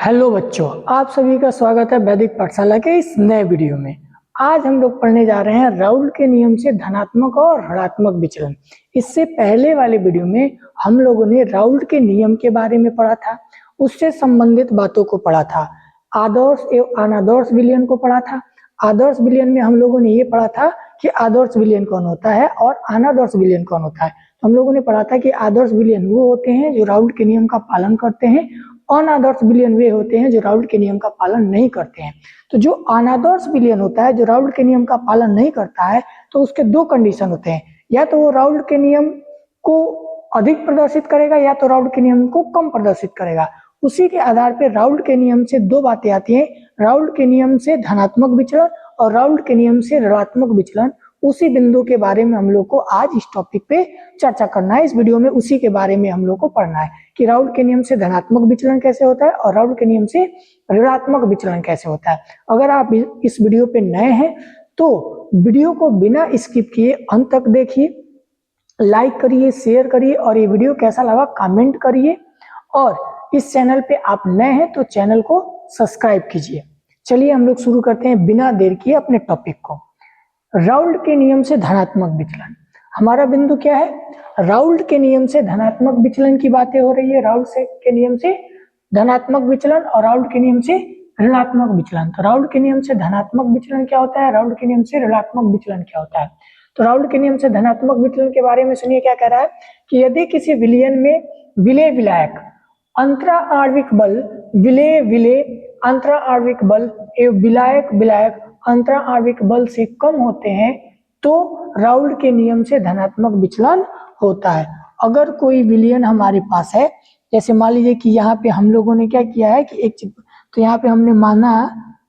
Hello बच्चों, आप सभी का स्वागत है वैदिक पाठशाला के इस नए वीडियो में। आज हम लोग पढ़ने जा रहे हैं राउल्ट के नियम से धनात्मक और ऋणात्मक विचलन। इससे पहले वाले वीडियो में हम लोगों ने राउल्ट के नियम के बारे में पढ़ा था, उससे संबंधित बातों को पढ़ा था, आदर्श एवं अनादर्श विलयन को पढ़ा था। आदर्श विलयन में हम लोगों ने ये पढ़ा था कि आदर्श विलयन कौन होता है और अनादर्श विलयन कौन होता है। तो हम लोगों ने पढ़ा था कि आदर्श विलयन वो होते हैं जो राउल्ट के नियम का पालन करते हैं, अनादर्श विलयन वे होते हैं जो राउल्ट के नियम का पालन नहीं करते हैं। तो जो अनादर्श विलयन होता है जो राउल्ट के नियम का पालन नहीं करता है, तो उसके दो कंडीशन होते हैं, या तो वो राउल्ट के नियम को अधिक प्रदर्शित करेगा या तो राउल्ट के नियम को कम प्रदर्शित करेगा। उसी के आधार पर राउल्ट के नियम से दो बातें आती हैं, राउल्ट के नियम से धनात्मक विचलन और राउल्ट के नियम से ऋणात्मक विचलन। उसी बिंदु के बारे में हम लोग को आज इस टॉपिक पे चर्चा करना है। इस वीडियो में उसी के बारे में हम लोग को पढ़ना है कि राउल्ट के नियम से धनात्मक विचलन कैसे होता है और राउल्ट के नियम से ऋणात्मक विचलन कैसे होता है। अगर आप इस वीडियो पे नए हैं तो वीडियो को बिना स्किप किए अंत तक देखिए, लाइक करिए, शेयर करिए और ये वीडियो कैसा लगा कमेंट करिए। और इस चैनल पे आप नए हैं तो चैनल को सब्सक्राइब कीजिए। चलिए हम लोग शुरू करते हैं बिना देर किए अपने टॉपिक को। राउल्ट के नियम से धनात्मक विचलन, हमारा बिंदु क्या है? राउल्ट के नियम से धनात्मक विचलन की बातें हो रही है। राउल्ट के नियम से धनात्मक विचलन और राउल्ट के नियम से ऋणात्मक विचलन। तो राउल्ट के नियम से धनात्मक विचलन क्या होता है, राउल्ट के नियम से ऋणात्मक विचलन क्या होता है? तो राउल्ट के नियम से धनात्मक विचलन के बारे में सुनिए क्या कह रहा है कि यदि किसी विलयन में विलेय विलायक अंतरा आणविक बल, विलेय विलेय अंतरा आणविक बल एवं विलायक विलायक अंतरा आणविक बल से कम होते हैं तो राउल्ट के नियम से धनात्मक विचलन होता है। अगर कोई विलयन हमारे पास है, जैसे मान लीजिए कि यहाँ पे हम लोगों ने क्या किया है कि एक तो यहाँ पे हमने माना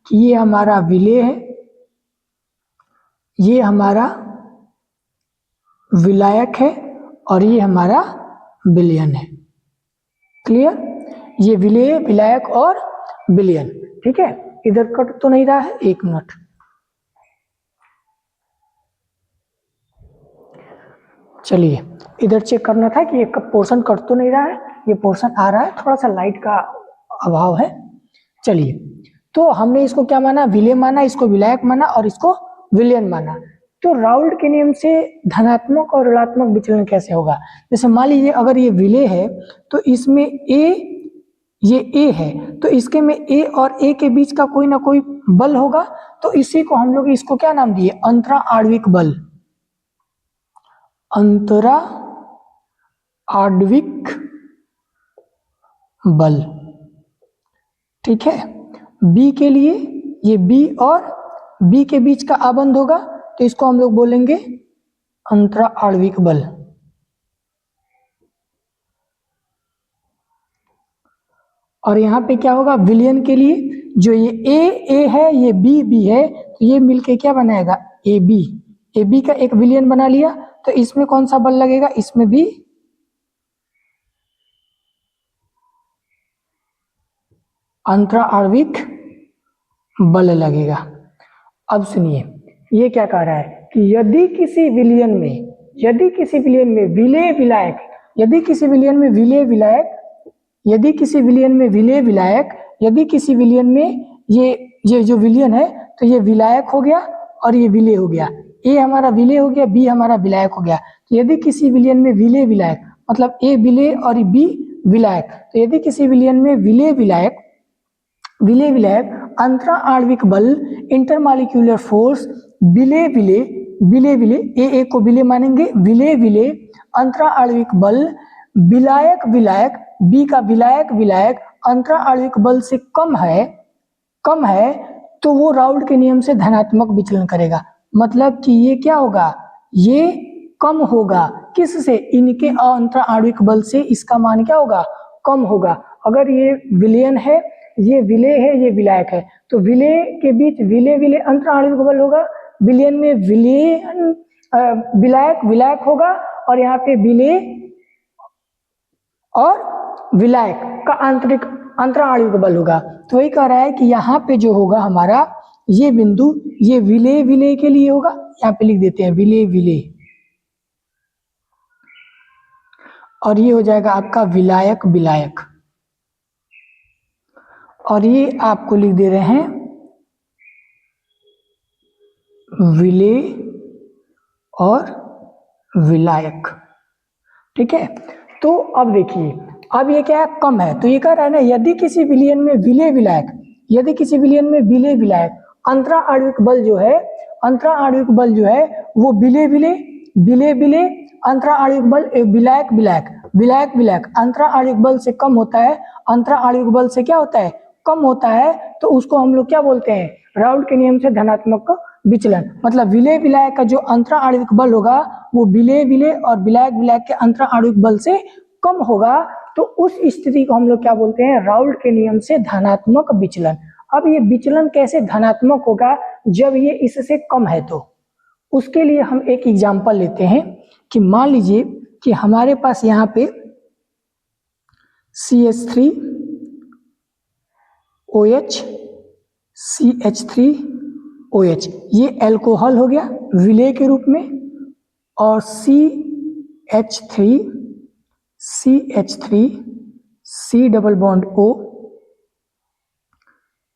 कि ये हमारा विलेय है, ये हमारा विलायक है और ये हमारा विलयन है। क्लियर? ये विलेय विलायक और विलयन, ठीक है। इधर कट तो नहीं रहा है, एक मिनट। चलिए इधर चेक करना था कि एक पोर्शन कट तो नहीं रहा है, ये पोर्शन आ रहा है, थोड़ा सा लाइट का अभाव है। चलिए तो हमने इसको क्या माना, विलेय माना, इसको विलायक माना और इसको विलयन माना। तो राउल्ट के नियम से धनात्मक और ऋणात्मक विचलन कैसे होगा? जैसे मान लीजिए अगर ये विलेय है तो इसमें ये ए है, तो इसके में ए और ए के बीच का कोई ना कोई बल होगा, तो इसी को हम लोग इसको क्या नाम दिए, अंतरा आणविक बल, अंतरा आणविक बल, ठीक है। बी के लिए ये बी और बी के बीच का आबंध होगा, तो इसको हम लोग बोलेंगे अंतरा आणविक बल। और यहाँ पे क्या होगा, विलयन के लिए जो ये ए है, ये बी है, तो ये मिलके क्या बनाएगा, ए बी का एक विलयन बना लिया। तो इसमें कौन सा बल लगेगा, इसमें भी अंतरा आणविक बल लगेगा। अब सुनिए ये क्या कह रहा है कि यदि किसी विलयन में विलेय विलायक, यदि किसी विलयन में विलेय विलायक, यदि किसी विलयन में विलेय विलायक, यदि किसी विलयन में ये जो विलयन है तो ये विलायक हो गया और ये विलेय हो गया, ए हमारा विलेय हो गया, बी हमारा विलायक हो गया। तो यदि किसी विलयन में विलेय विलायक मतलब ए विलेय और बी विलायक, तो यदि किसी विलयन में विलेय विलायक अंतरा आणविक बल इंटरमॉलिक्यूलर फोर्स विलेय विलेय ए को विलेय मानेंगे, विलेय अंतरा आणविक बल विलायक विलायक बी का विलायक विलायक अंतरा आणविक बल से कम है तो वो राउल्ट के नियम से धनात्मक विचलन करेगा। मतलब कि ये क्या होगा, ये कम होगा, किससे, इनके अंतरा आणविक बल से इसका मान क्या होगा, कम होगा। अगर ये विलयन है, ये विलेय है, ये विलायक है, तो विलेय के बीच विलेय अंतरा आणविक बल होगा, विलयन में विलायक विलायक होगा और यहाँ पे विलेय और विलायक का अंतरा आणविक बल होगा। तो वही कह रहा है कि यहाँ पे जो होगा हमारा ये बिंदु, ये विलेय के लिए होगा, यहाँ पे लिख देते हैं विलेय और ये हो जाएगा आपका विलायक विलायक। और ये आपको लिख दे रहे हैं विलेय और विलायक। ठीक है, तो अब देखिए, अब ये क्या है, कम है, तो ये कह रहा है ना यदि किसी विलयन में विलेय विलायक, यदि किसी विलयन में विलेय विलायक अंतरा आणविक बल जो है, अंतरा आणविक बल जो है वो विलेय विलेय विलेय विलेय अंतरा आणविक बल विलायक विलायक विलायक विलायक अंतरा आणविक बल से कम होता है, अंतरा आणविक बल से क्या होता है, कम होता है, तो उसको हम लोग क्या बोलते हैं, राउल्ट के नियम से धनात्मक विचलन। मतलब विलेय विलायक का जो अंतरा आणविक बल होगा वो विलेय विलेय और विलायक विलायक के अंतरा आणविक बल से कम होगा, तो उस स्थिति को हम लोग क्या बोलते हैं, राउल्ट के नियम से धनात्मक विचलन। अब ये विचलन कैसे धनात्मक होगा, जब ये इससे कम है, तो उसके लिए हम एक एग्जांपल लेते हैं कि मान लीजिए कि हमारे पास यहाँ पे CH3OH CH3OH ये एल्कोहल हो गया विलेय के रूप में, और CH3 C double bond O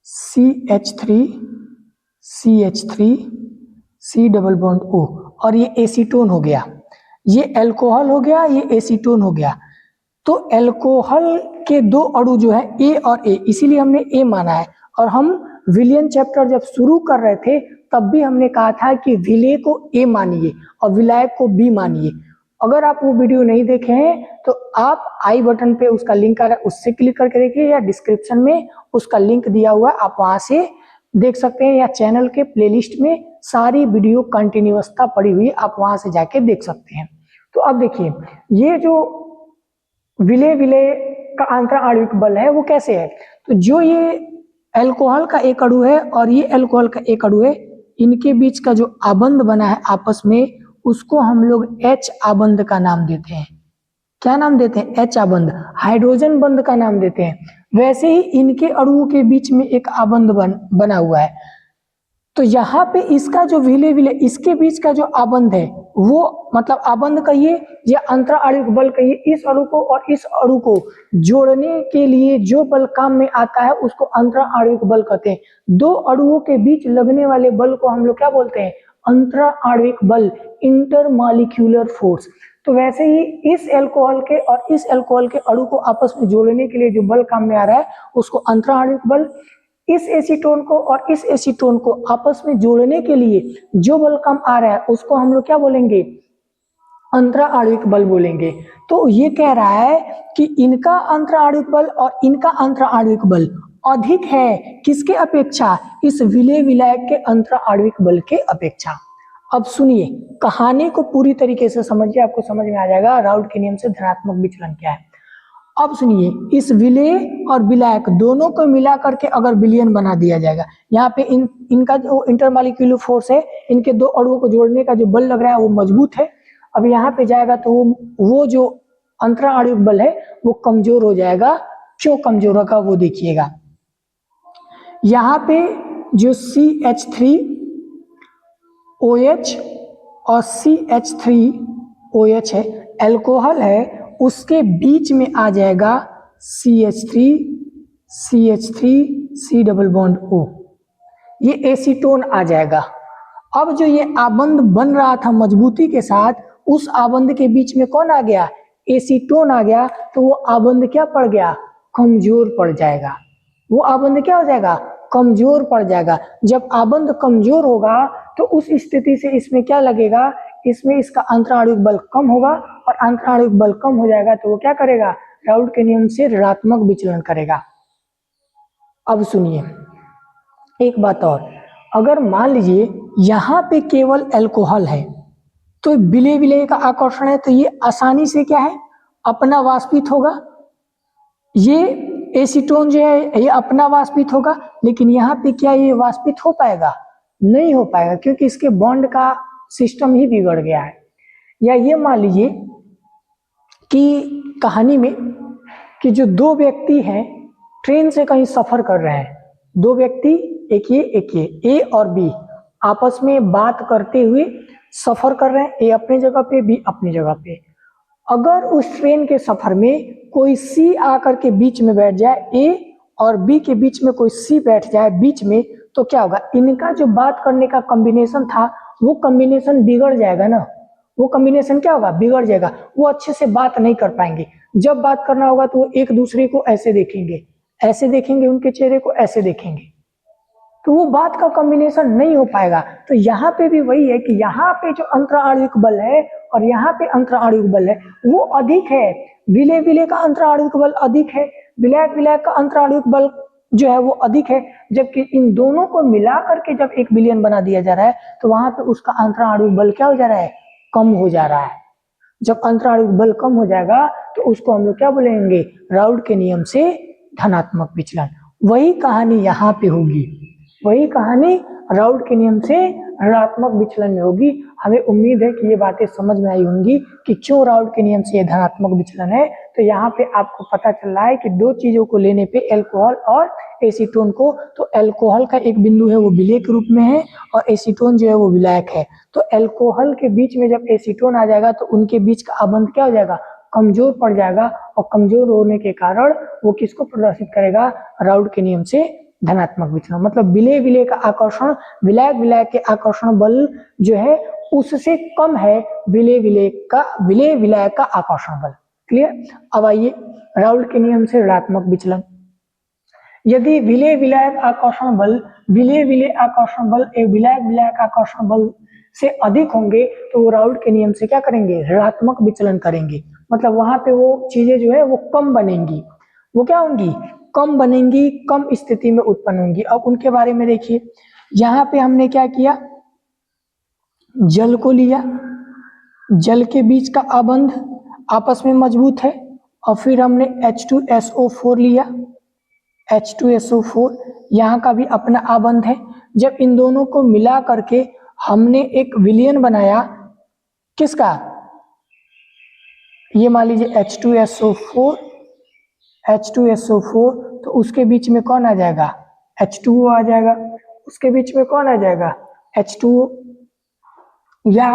CH3 C double bond O, और ये एसीटोन हो गया, ये एल्कोहल हो गया, ये एसीटोन हो गया। तो एल्कोहल के दो अणु जो है ए और ए, इसीलिए हमने ए माना है। और हम विलयन चैप्टर जब शुरू कर रहे थे तब भी हमने कहा था कि विलेय को ए मानिए और विलायक को बी मानिए। अगर आप वो वीडियो नहीं देखे हैं तो आप आई बटन पे उसका लिंक आ रहा है, उससे क्लिक करके देखिए, या डिस्क्रिप्शन में उसका लिंक दिया हुआ है, आप वहां से देख सकते हैं, या चैनल के प्लेलिस्ट में सारी वीडियो कंटिन्यूअसता पड़ी हुई, आप वहां से जाके देख सकते हैं। तो अब देखिए, ये जो विलेय विलेय का अंतरा आणविक बल है वो कैसे है, तो जो ये एल्कोहल का एक अणु है और ये एल्कोहल का एक अणु है, इनके बीच का जो आबंध बना है आपस में, उसको हम लोग H आबंध का नाम देते हैं। क्या नाम देते हैं, H आबंध, हाइड्रोजन बंध का नाम देते हैं। वैसे ही इनके अणुओं के बीच में एक आबंध बना हुआ है, तो यहाँ पे इसका जो विलेय विलेय, इसके बीच का जो आबंध है वो, मतलब आबंध कहिए या अंतरा आणविक बल कहिए, इस अणु को और इस अणु को जोड़ने के लिए जो बल काम में आता है उसको अंतरा आणविक बल कहते हैं। दो अणुओं के बीच लगने वाले बल को हम लोग क्या बोलते हैं, अंतरा आणविक बल, इंटरमॉलिक्यूलर फोर्स। तो वैसे ही इस एल्कोहल के और इस एल्कोहल के अणु को आपस में जोड़ने के लिए जो बल काम में आ रहा है उसको अंतरा आणविक बल, इस एसीटोन को और इस एसीटोन को आपस में जोड़ने के लिए जो बल काम आ रहा है उसको हम लोग क्या बोलेंगे, अंतरा आणविक बल बोलेंगे। तो ये कह रहा है कि इनका अंतरा आणविक बल और इनका अंतरा आणविक बल अधिक है किसके अपेक्षा, इस विलेय विलायक के अंतरा आणविक बल के अपेक्षा। अब सुनिए, कहानी को पूरी तरीके से समझिए, आपको समझ में आ जाएगा राउल्ट के नियम से धनात्मक विचलन क्या है। अब सुनिए, इस विलेय और विलायक दोनों को मिला करके अगर विलयन बना दिया जाएगा, यहाँ पे इनका जो इंटरमॉलिक्यूलर फोर्स है, इनके दो अणुओं को जोड़ने का जो बल लग रहा है वो मजबूत है। अब यहाँ पे जाएगा तो वो जो अंतरा आणविक बल है वो कमजोर हो जाएगा। क्यों कमजोर होगा वो देखिएगा, यहाँ पे जो CH3OH और CH3OH है, एल्कोहल है, उसके बीच में आ जाएगा CH3 डबल बॉन्ड O, ये एसीटोन आ जाएगा। अब जो ये आबंध बन रहा था मजबूती के साथ, उस आबंध के बीच में कौन आ गया, एसीटोन आ गया, तो वो आबंध क्या पड़ गया, कमजोर पड़ जाएगा। वो आबंध क्या हो जाएगा, कमजोर पड़ जाएगा। जब आबंध कमजोर होगा तो उस स्थिति से इसमें क्या लगेगा, इसमें इसका अंतरा आणविक बल कम होगा, और अंतरा आणविक बल कम हो जाएगा तो वो क्या करेगा, राउल्ट के नियम से ऋणात्मक विचलन करेगा। अब सुनिए एक बात और, अगर मान लीजिए यहाँ पे केवल एल्कोहल है तो विलेय विलेय का आकर्षण है, तो ये आसानी से क्या है, अपना वाष्पित होगा। ये एसीटोन जो है ये अपना वाष्पित होगा, लेकिन यहाँ पे क्या ये वाष्पित हो पाएगा, नहीं हो पाएगा, क्योंकि इसके बॉन्ड का सिस्टम ही बिगड़ गया है। या ये मान लीजिए कि कहानी में कि जो दो व्यक्ति हैं ट्रेन से कहीं सफर कर रहे हैं, दो व्यक्ति, एक ये ए और बी आपस में बात करते हुए सफर कर रहे हैं, ए अपने जगह पे, बी अपनी जगह पे। अगर उस ट्रेन के सफर में कोई सी आकर के बीच में बैठ जाए, ए और बी के बीच में कोई सी बैठ जाए बीच में, तो क्या होगा, इनका जो बात करने का कॉम्बिनेशन था वो कॉम्बिनेशन बिगड़ जाएगा ना, वो कॉम्बिनेशन क्या होगा, बिगड़ जाएगा, वो अच्छे से बात नहीं कर पाएंगे। जब बात करना होगा तो वो एक दूसरे को ऐसे देखेंगे, उनके चेहरे को ऐसे देखेंगे, तो वो बात का कॉम्बिनेशन नहीं हो पाएगा। तो यहाँ पे भी वही है कि यहाँ पे जो अंतराणविक बल है और यहाँ पे अंतराणविक बल है वो अधिक है, विलय विलय का अंतराणविक बल अधिक है, विलायक विलायक का अंतराणविक बल जो है वो अधिक है, जबकि इन दोनों को मिला करके जब एक विलयन बना दिया जा रहा है तो वहां पे उसका अंतराणविक बल क्या हो जा रहा है, कम हो जा रहा है। जब अंतराणविक बल कम हो जाएगा तो उसको हम लोग क्या बोलेंगे, राउल्ट के नियम से धनात्मक विचलन। वही कहानी यहाँ पे होगी, वही कहानी राउल्ट के नियम से ऋणात्मक विचलन में होगी। हमें उम्मीद है कि ये बातें समझ में आई होंगी कि क्यों राउल्ट के नियम से ये धनात्मक विचलन है। तो यहाँ पे आपको पता चल रहा है कि दो चीजों को लेने पे, अल्कोहल और एसीटोन को, तो अल्कोहल का एक बिंदु है वो विलय के रूप में है और एसीटोन जो है वो विलायक है। तो अल्कोहल के बीच में जब एसीटोन आ जाएगा तो उनके बीच का आबंध क्या हो जाएगा, कमजोर पड़ जाएगा, और कमजोर होने के कारण वो किसको प्रदर्शित करेगा, राउल्ट के नियम से धनात्मक विचलन। मतलब विलय विलय का आकर्षण, विलायक विलायक के आकर्षण बल जो है उससे कम है विलय विलायक का आकर्षण बल। क्लियर। अब आइए राउल्ट के नियम से ऋणात्मक विचलन। यदि विलय विलायक आकर्षण बल विलय विलय आकर्षण बल विलायक विलायक आकर्षण बल से अधिक होंगे तो वो राउल्ट के नियम से क्या करेंगे, ऋणात्मक विचलन करेंगे। मतलब वहां पे वो चीजें जो है वो कम बनेंगी, वो क्या होंगी, कम बनेंगी, कम स्थिति में उत्पन्न होंगी। अब उनके बारे में देखिए, यहाँ पे हमने क्या किया, जल को लिया, जल के बीच का आबंध आपस में मजबूत है, और फिर हमने H2SO4 लिया, H2SO4 यहाँ का भी अपना आबंध है। जब इन दोनों को मिला करके हमने एक विलयन बनाया, किसका, ये मान लीजिए H2SO4, तो उसके बीच में कौन आ जाएगा, H2O आ जाएगा, उसके बीच में कौन आ जाएगा, H2O। या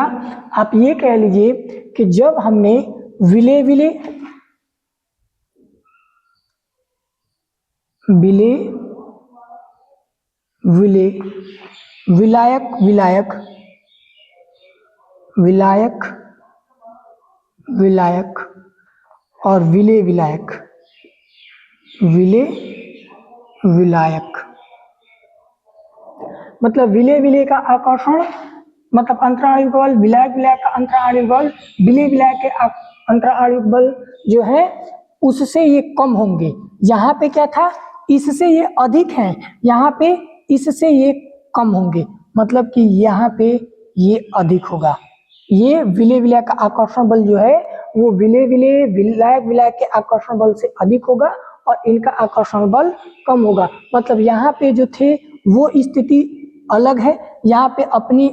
आप ये कह लीजिए कि जब हमने विलय विलय विलय विलय विलायक विलायक विलायक विलायक और विलय विलायक विलय विलायक, मतलब विलय विलय का आकर्षण मतलब अंतराणविक बल, विलायक विलायक का अंतराणविक बल, विलय विलायक के अंतराणविक बल जो है उससे ये कम होंगे। यहाँ पे क्या था, इससे ये अधिक हैं, यहाँ पे इससे ये कम होंगे, मतलब कि यहाँ पे ये अधिक होगा। ये विलय विलायक का आकर्षण बल जो है वो विलय विलय विलायक विलायक के आकर्षण बल से अधिक होगा और इनका आकर्षण बल कम होगा। मतलब यहाँ पे जो थे वो स्थिति अलग है, यहाँ पे अपनी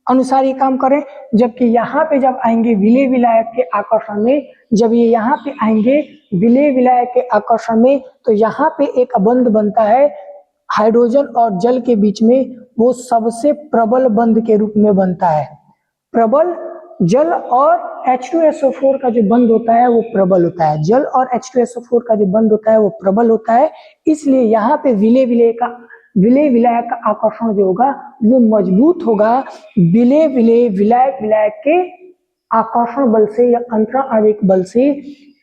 अनुसार ये काम करें, जबकि यहाँ पे जब आएंगे विलय विलायक के आकर्षण में, जब ये यहाँ पे आएंगे विलय विलायक के आकर्षण में, तो यहाँ पे एक बंध बनता है हाइड्रोजन और जल के बीच में, वो सबसे प्रबल बंध के रूप में बनता है। प्रबल जल और H2SO4 का जो बंध होता है वो प्रबल होता है, जल और H2SO4 का जो बंध होता है वो प्रबल होता है। इसलिए यहाँ पे विलय विलायक का आकर्षण जो होगा वो मजबूत होगा विलय विलय विलायक विलायक के आकर्षण बल से या अंतराणविक बल से।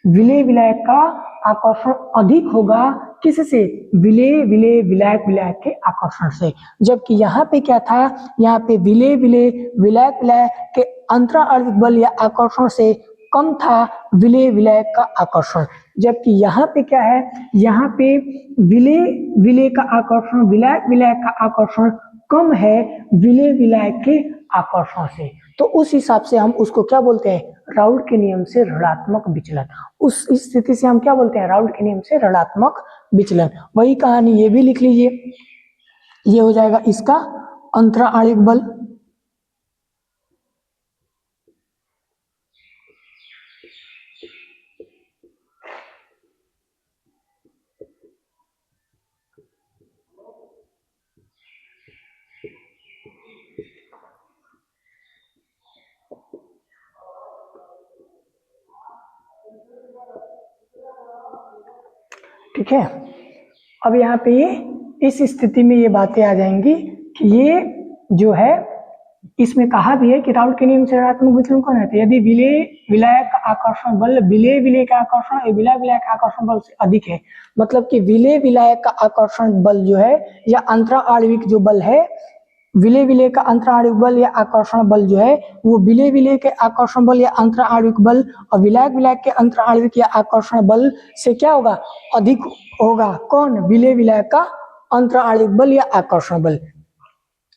विलय विलायक का आकर्षण अधिक होगा किससे, विलय विलय विलायक विलायक के आकर्षण से। जबकि यहाँ पे क्या था, यहाँ पे विलय विलय विलायक विलायक के अंतराणविक बल या आकर्षण से कम था विलय विलायक का आकर्षण। जबकि यहाँ पे क्या है, यहाँ पे विलय विलय का आकर्षण विलायक विलायक का आकर्षण कम है विलय विलायक के आकर्षण से। तो उस हिसाब से हम उसको क्या बोलते हैं, राउल्ट के नियम से ऋणात्मक विचलन। उस स्थिति से हम क्या बोलते हैं, राउल्ट के नियम से ऋणात्मक विचलन। वही कहानी ये भी लिख लीजिए, ये हो जाएगा इसका अंतराणविक बल, ठीक है। अब यहाँ पे ये इस स्थिति में ये बातें आ जाएंगी कि ये जो है इसमें कहा भी है कि राउल के नियम से ऋणात्मक विचलन कौन है। यदि विलेय विलायक का आकर्षण बल विलेय विलेय का आकर्षण विलायक विलायक का आकर्षण बल से अधिक है, मतलब कि विलेय विलायक का आकर्षण बल जो है या अंतरा आणविक जो बल है, विलेय विलेय का अंतरा आणविक बल या आकर्षण बल जो है वो विलेय विलेय के आकर्षण बल या अंतरा आणविक बल और विलायक विलायक के अंतरा आणविक या आकर्षण बल से क्या होगा, अधिक होगा। कौन? विलेय विलायक का अंतरा आणविक बल या आकर्षण बल।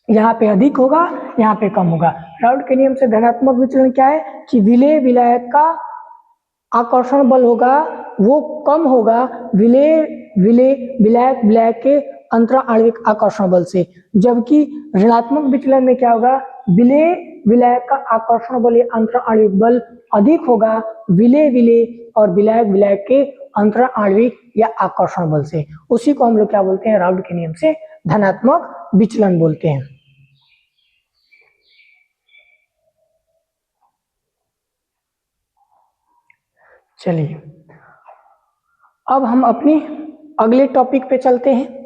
यहाँ पे अधिक होगा, यहाँ पे कम होगा। राउल के नियम से धनात्मक विचलन क्या है कि विलेय विलायक का आकर्षण बल होगा वो कम होगा विलेय विलेय विलायक विलायक के अंतरा आणविक आकर्षण बल से, जबकि ऋणात्मक विचलन में क्या होगा, विलेय विलायक का आकर्षण बल या अंतरा आणविक बल अधिक होगा विलेय विलेय और विलायक विलायक के अंतरा आणविक या आकर्षण बल से। उसी को हम लोग क्या बोलते हैं, राउल के नियम से धनात्मक विचलन बोलते हैं। चलिए अब हम अपनी अगले टॉपिक पे चलते हैं।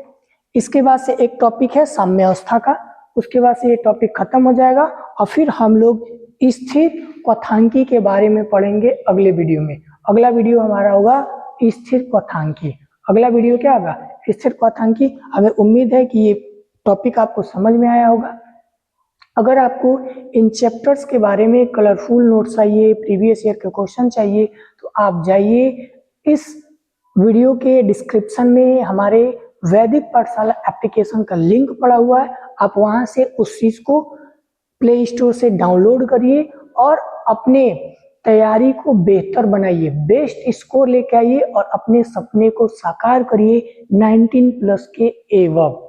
इसके बाद से एक टॉपिक है साम्यावस्था का, उसके बाद से ये टॉपिक खत्म हो जाएगा और फिर हम लोग स्थिर क्वथांकी के बारे में पढ़ेंगे अगले वीडियो में। अगला वीडियो हमारा होगा स्थिर क्वथांकी। अगला वीडियो क्या होगा, स्थिर क्वथांकी। हमें उम्मीद है कि ये टॉपिक आपको समझ में आया होगा। अगर आपको इन चैप्टर्स के बारे में कलरफुल नोट्स चाहिए, प्रीवियस ईयर के क्वेश्चन चाहिए, तो आप जाइए इस वीडियो के डिस्क्रिप्शन में हमारे वैदिक पाठशाला एप्लीकेशन का लिंक पड़ा हुआ है। आप वहां से उस चीज को प्ले स्टोर से डाउनलोड करिए और अपने तैयारी को बेहतर बनाइए, बेस्ट स्कोर लेके आइए और अपने सपने को साकार करिए 19 प्लस के एवब।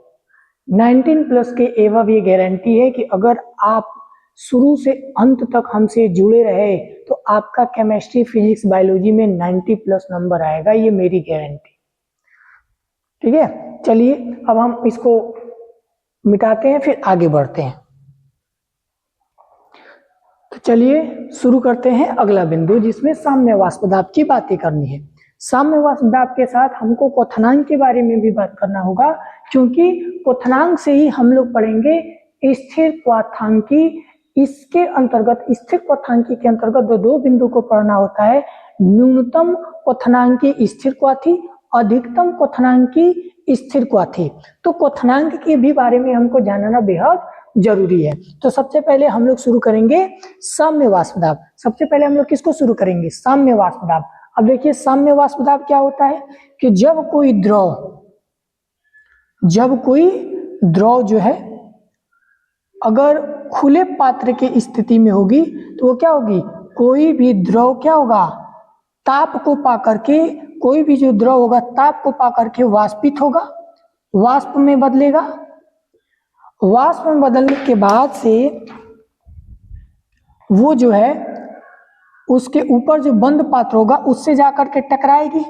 19 प्लस के एवब ये गारंटी है कि अगर आप शुरू से अंत तक हमसे जुड़े रहे तो आपका केमिस्ट्री फिजिक्स बायोलॉजी में 90 प्लस नंबर आएगा, ये मेरी गारंटी। ठीक है, चलिए अब हम इसको मिटाते हैं फिर आगे बढ़ते हैं। तो चलिए शुरू करते हैं अगला बिंदु, जिसमें साम्य वाष्प दाब की बातें करनी है। साम्य वाष्प दाब के साथ हमको क्वथनांक के बारे में भी बात करना होगा, क्योंकि क्वथनांक से ही हम लोग पढ़ेंगे स्थिर क्वथांकी। इसके अंतर्गत स्थिर क्वथांकी के अंतर्गत दो बिंदु को पढ़ना होता है, न्यूनतम क्वथनांकी स्थिर क्वथी, अधिकतम क्वथनांकी स्थिर क्वथी। तो क्वथनांक के भी बारे में हमको जानना बेहद जरूरी है। तो सबसे पहले हम लोग शुरू करेंगे साम्य वाष्प दाब। सबसे पहले हम लोग किसको शुरू करेंगे, साम्य वाष्प दाब। अब देखिए साम्य वाष्प दाब क्या होता है कि जब कोई द्रव जो है अगर खुले पात्र की स्थिति में होगी तो वो क्या होगी, कोई भी द्रव क्या होगा, ताप को पाकर के, कोई भी जो द्रव होगा ताप को पाकर के वाष्पित होगा, वाष्प में बदलेगा। वाष्प में बदलने के बाद से वो जो है उसके ऊपर जो बंद पात्र होगा उससे जाकर के टकराएगी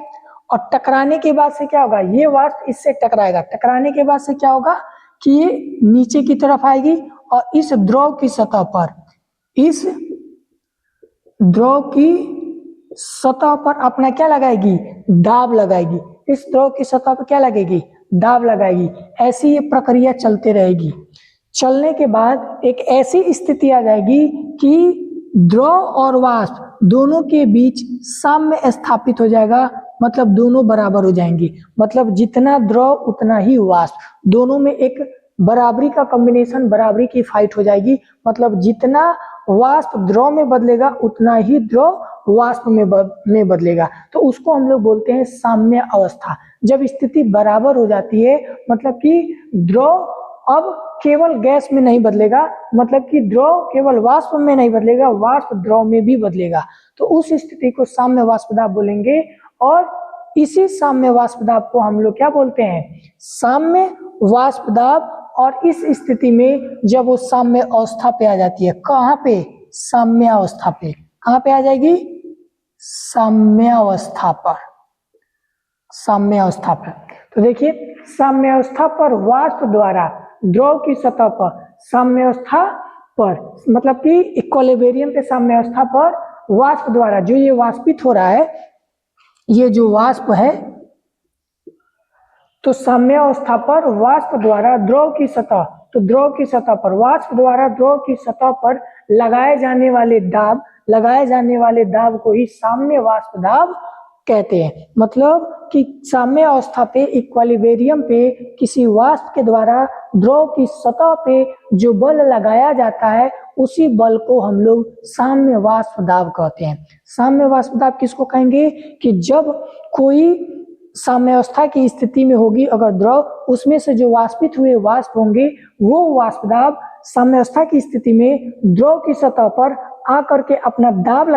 और टकराने के बाद से क्या होगा, ये वाष्प इससे टकराएगा। टकराने के बाद से क्या होगा कि ये नीचे की तरफ आएगी और इस द्रव की सतह पर अपना क्या लगाएगी, दाब लगाएगी। इस द्रव की सतह पर क्या लगेगी, दाब लगाएगी। ऐसी ये प्रक्रिया चलते रहेगी। चलने के बाद एक ऐसी स्थिति आ जाएगी कि द्रव और वाष्प दोनों के बीच साम्य स्थापित हो जाएगा, मतलब दोनों बराबर हो जाएंगी। मतलब जितना द्रव उतना ही वाष्प, दोनों में एक बराबरी का कॉम्बिनेशन, बराबरी की फाइट हो जाएगी। मतलब जितना वाष्प द्रव में बदलेगा उतना ही द्रव वाष्प में बदलेगा। तो उसको हम लोग बोलते हैं साम्य अवस्था। जब स्थिति बराबर हो जाती है मतलब कि द्रव अब केवल गैस में नहीं बदलेगा, मतलब कि द्रव केवल वाष्प में नहीं बदलेगा, वाष्प द्रव में भी बदलेगा। तो उस स्थिति को साम्य वाष्प दाब बोलेंगे। और इसी साम्य वाष्प दाब को हम लोग क्या बोलते हैं, साम्य वाष्प दाब। और इस स्थिति में जब वो साम्य अवस्था पे आ जाती है, कहाँ पे, साम्य अवस्था पे, कहाँ पे आ जाएगी, साम्य अवस्था पर, साम्य अवस्था पर। तो देखिए साम्य अवस्था पर वाष्प द्वारा द्रव की सतह पर, साम्य अवस्था पर मतलब कि इक्विलिब्रियम पे साम्य अवस्था पर वाष्प द्वारा जो ये वाष्पित हो रहा है, ये जो वाष्प है, तो साम्य अवस्था पर वाष्प द्वारा द्रव की सतह, तो द्रव की सतह पर वाष्प द्वारा द्रव की सतह पर लगाए जाने वाले दाब को ही साम्य वाष्प दाब कहते हैं। मतलब कि साम्य अवस्था पे इक्विलिब्रियम पे किसी वाष्प के द्वारा द्रव की सतह पे जो बल लगाया जाता है उसी बल को हम लोग साम्य वाष्प दाब कहते हैं। साम्य वाष्प दाब किसको कहेंगे कि जब कोई साम्यावस्था की स्थिति में होगी अगर द्रव, उसमें से जो वाष्पित हुए वाष्प होंगे वो वाष्प दाब साम्यावस्था की स्थिति में द्रव की सतह पर आकर के अपना दाब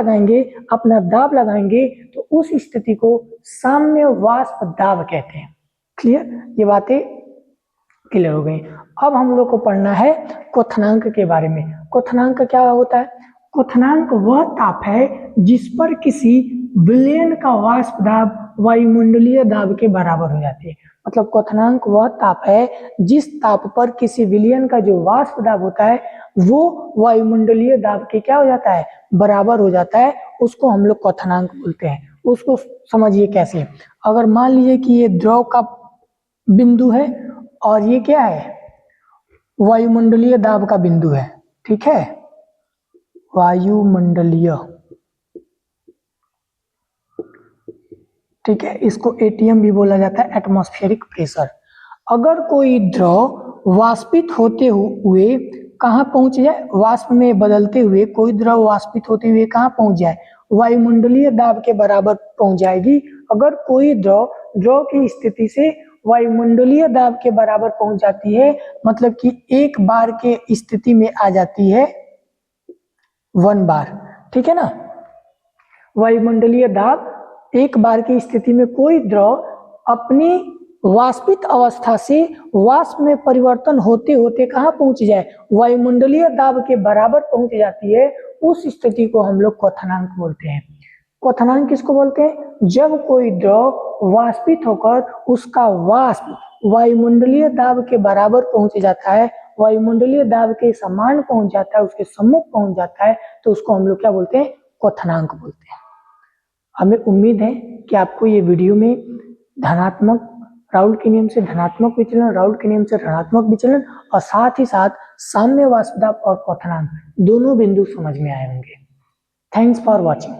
लगाएंगे तो उस स्थिति को साम्य वाष्प दाब कहते हैं। क्लियर, ये बातें क्लियर हो गई। अब हम लोग को पढ़ना है क्वथनांक के बारे में। क्वथनांक क्या होता है? क्वथनांक वह ताप है जिस पर किसी विलयन का वाष्प दाब वायुमंडलीय दाब के बराबर हो जाती है। मतलब क्वथनांक वह ताप है जिस ताप पर किसी विलयन का जो वाष्प दाब होता है वो वायुमंडलीय दाब के क्या हो जाता है? बराबर हो जाता है। उसको हम लोग क्वथनांक बोलते हैं। उसको समझिए कैसे। अगर मान लीजिए कि ये द्रव का बिंदु है और ये क्या है? वायुमंडलीय दाब का बिंदु है, ठीक है, वायुमंडलीय, ठीक है, इसको एटीएम भी बोला जाता है, एटमॉस्फेरिक प्रेशर। अगर कोई द्रव वाष्पित होते हुए कहाँ पहुंच जाए? वाष्प में बदलते हुए कोई द्रव वाष्पित होते हुए कहाँ पहुंच जाए? वायुमंडलीय दाब के बराबर पहुंच जाएगी। अगर कोई द्रव की स्थिति से वायुमंडलीय दाब के बराबर पहुंच जाती है, मतलब कि एक बार के स्थिति में आ जाती है 1 बार, ठीक है ना। वायुमंडलीय दाब एक बार की स्थिति में कोई द्रव अपनी वाष्पित अवस्था से वाष्प में परिवर्तन होते होते कहाँ पहुंच जाए? वायुमंडलीय दाब के बराबर पहुंच जाती है। उस स्थिति को हम लोग क्वथनांक बोलते हैं। क्वथनांक किसको बोलते हैं? जब कोई द्रव वाष्पित होकर उसका वाष्प वायुमंडलीय दाब के बराबर पहुंच जाता है, वायुमंडलीय दाब के समान पहुंच जाता है, उसके सम्मुख पहुंच जाता है, तो उसको हम लोग क्या बोलते हैं? क्वथनांक बोलते हैं। हमें उम्मीद है कि आपको ये वीडियो में धनात्मक राउल के नियम से धनात्मक विचलन, राउल के नियम से ऋणात्मक विचलन और साथ ही साथ साम्य वाष्प दाब और क्वथनांक दोनों बिंदु समझ में आए होंगे। Thanks for watching.